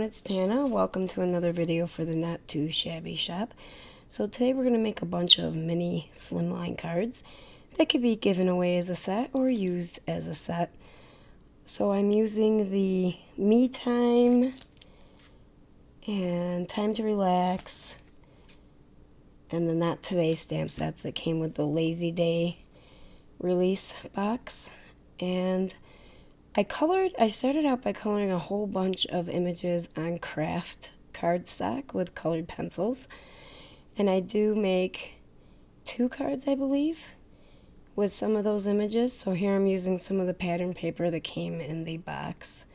everyone, it's Tana. Welcome to another video for the Not2Shabby shop. So today we're going to make a bunch of mini slimline cards that could be given away as a set or used as a set. So I'm using the Me Time and Time to Relax and the Not Today stamp sets that came with the Lazy Day release box. And I started out by coloring a whole bunch of images on craft cardstock with colored pencils. And I do make 2 cards, I believe, with some of those images. So here I'm using some of the pattern paper that came in the box.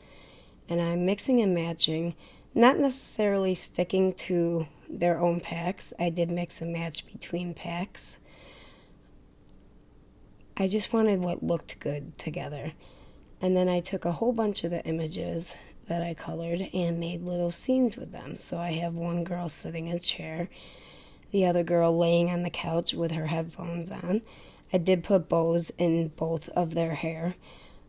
And I'm mixing and matching, not necessarily sticking to their own packs. I did mix and match between packs. I just wanted what looked good together. And then I took a whole bunch of the images that I colored and made little scenes with them. So I have one girl sitting in a chair, the other girl laying on the couch with her headphones on. I did put bows in both of their hair,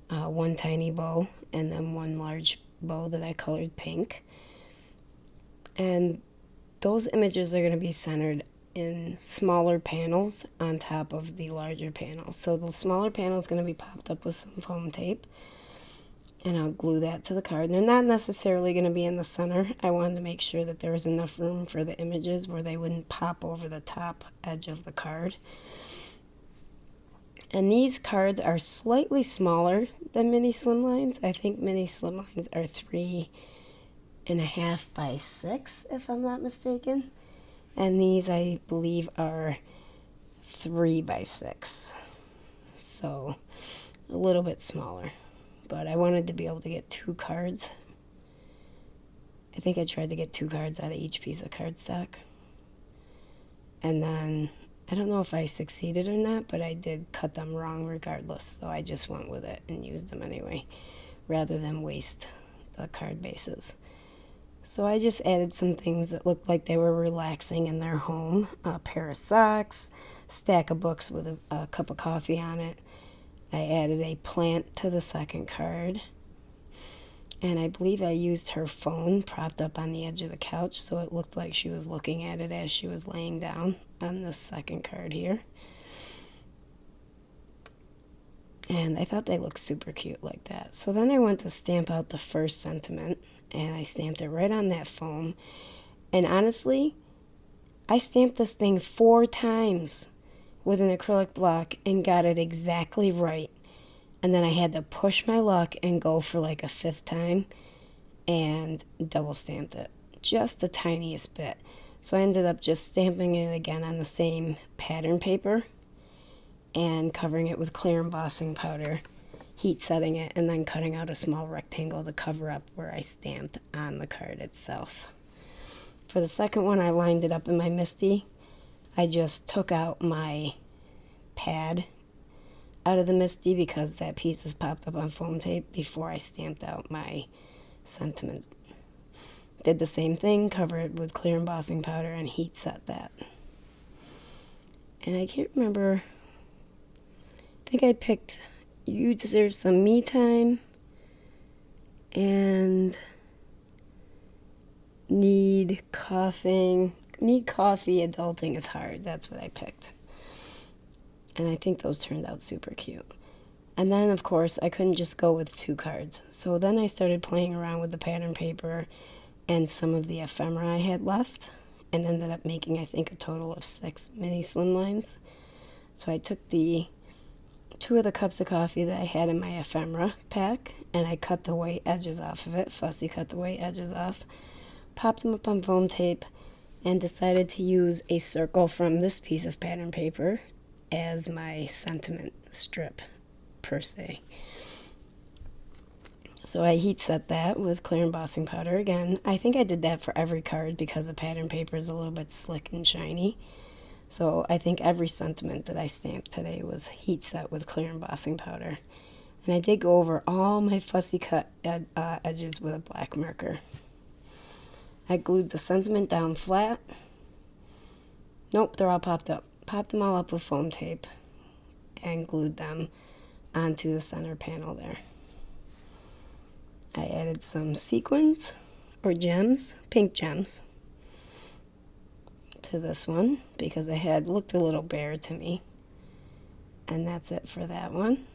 one tiny bow and then one large bow that I colored pink. And those images are going to be centered in smaller panels on top of the larger panel. So the smaller panel is going to be popped up with some foam tape, and I'll glue that to the card. They're not necessarily going to be in the center. I wanted to make sure that there was enough room for the images where they wouldn't pop over the top edge of the card. And these cards are slightly smaller than Mini Slimlines. I think Mini Slimlines are 3.5 by 6, if I'm not mistaken. And these, I believe, are 3 by 6. So a little bit smaller. But I wanted to be able to get 2 cards. I think I tried to get 2 cards out of each piece of cardstock. And then, I don't know if I succeeded or not, but I did cut them wrong regardless. So I just went with it and used them anyway, rather than waste the card bases. So I just added some things that looked like they were relaxing in their home. A pair of socks, stack of books with a cup of coffee on it. I added a plant to the second card. And I believe I used her phone propped up on the edge of the couch, so it looked like she was looking at it as she was laying down on the second card here. And I thought they looked super cute like that. So then I went to stamp out the first sentiment, and I stamped it right on that foam. And honestly, I stamped this thing 4 times with an acrylic block and got it exactly right. And then I had to push my luck and go for like a 5th time and double stamped it. Just the tiniest bit. So I ended up just stamping it again on the same pattern paper and covering it with clear embossing powder, heat setting it, and then cutting out a small rectangle to cover up where I stamped on the card itself. For the second one, I lined it up in my MISTI. I just took out my pad out of the MISTI because that piece is popped up on foam tape before I stamped out my sentiment. Did the same thing, cover it with clear embossing powder and heat set that. And I can't remember, I think I picked You Deserve Some Me Time and Need Coffee, Adulting is Hard. That's what I picked. And I think those turned out super cute. And then, of course, I couldn't just go with 2 cards. So then I started playing around with the pattern paper and some of the ephemera I had left and ended up making, I think, a total of 6 mini slimlines. So I took the 2 of the cups of coffee that I had in my ephemera pack and I cut the white edges off of it, fussy cut the white edges off, popped them up on foam tape, and decided to use a circle from this piece of pattern paper as my sentiment strip, per se. So I heat set that with clear embossing powder again. I think I did that for every card because the pattern paper is a little bit slick and shiny. So I think every sentiment that I stamped today was heat set with clear embossing powder. And I did go over all my fussy cut edges with a black marker. I glued the sentiment down flat. Nope, they're all popped up. Popped them all up with foam tape and glued them onto the center panel there. I added some sequins or gems, pink gems, to this one because it had looked a little bare to me. And that's it for that one.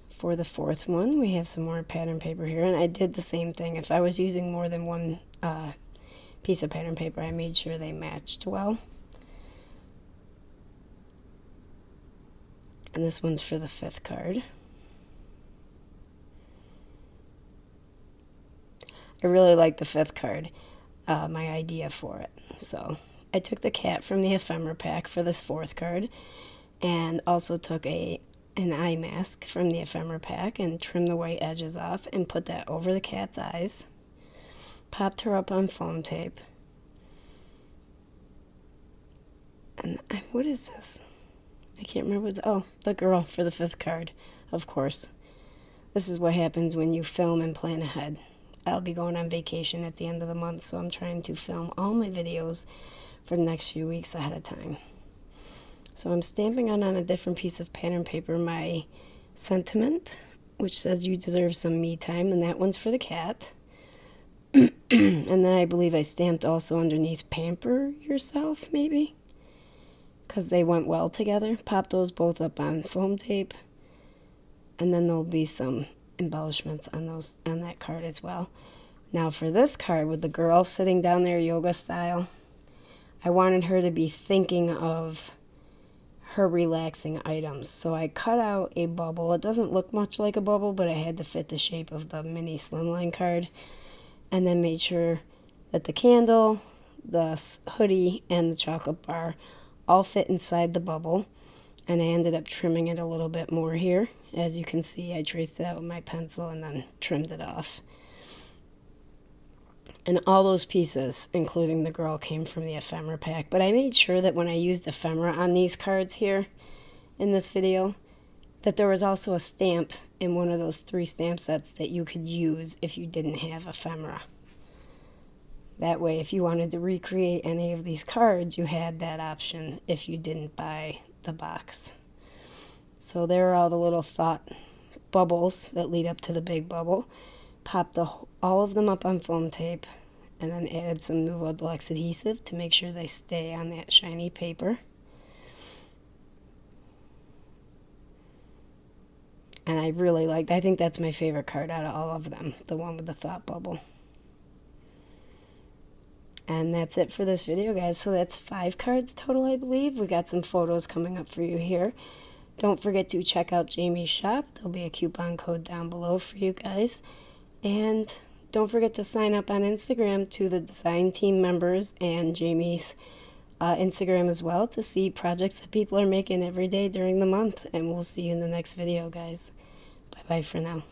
For the fourth one, we have some more pattern paper here, and I did the same thing. If I was using more than one piece of pattern paper, I made sure they matched well. And this one's for the fifth card. I really like the fifth card, my idea for it. So I took the cat from the ephemera pack for this fourth card, and also took an eye mask from the ephemera pack and trimmed the white edges off and put that over the cat's eyes. Popped her up on foam tape. And what is this? I can't remember what's, oh, the girl for the fifth card, of course. This is what happens when you film and plan ahead. I'll be going on vacation at the end of the month, so I'm trying to film all my videos for the next few weeks ahead of time. So I'm stamping on a different piece of pattern paper my sentiment, which says you deserve some me time, and that one's for the cat. And then I believe I stamped also underneath pamper yourself, maybe, because they went well together. Pop those both up on foam tape, and then there'll be some embellishments on that card as well. Now for this card with the girl sitting down there yoga style, I wanted her to be thinking of her relaxing items. So I cut out a bubble. It doesn't look much like a bubble, but it had to fit the shape of the Mini Slimline card. And then made sure that the candle, the hoodie, and the chocolate bar all fit inside the bubble. And I ended up trimming it a little bit more here. As you can see, I traced it out with my pencil and then trimmed it off. And all those pieces, including the girl, came from the ephemera pack. But I made sure that when I used ephemera on these cards here in this video, that there was also a stamp in one of those 3 stamp sets that you could use if you didn't have ephemera. That way, if you wanted to recreate any of these cards, you had that option if you didn't buy the box. So there are all the little thought bubbles that lead up to the big bubble. Pop all of them up on foam tape, and then added some Nouveau Deluxe adhesive to make sure they stay on that shiny paper. And I really I think that's my favorite card out of all of them, the one with the thought bubble. And that's it for this video, guys. So that's 5 cards total, I believe. We got some photos coming up for you here. Don't forget to check out Jamie's shop. There'll be a coupon code down below for you guys. And don't forget to sign up on Instagram to the design team members and Jamie's Instagram as well to see projects that people are making every day during the month. And we'll see you in the next video, guys. Bye-bye for now.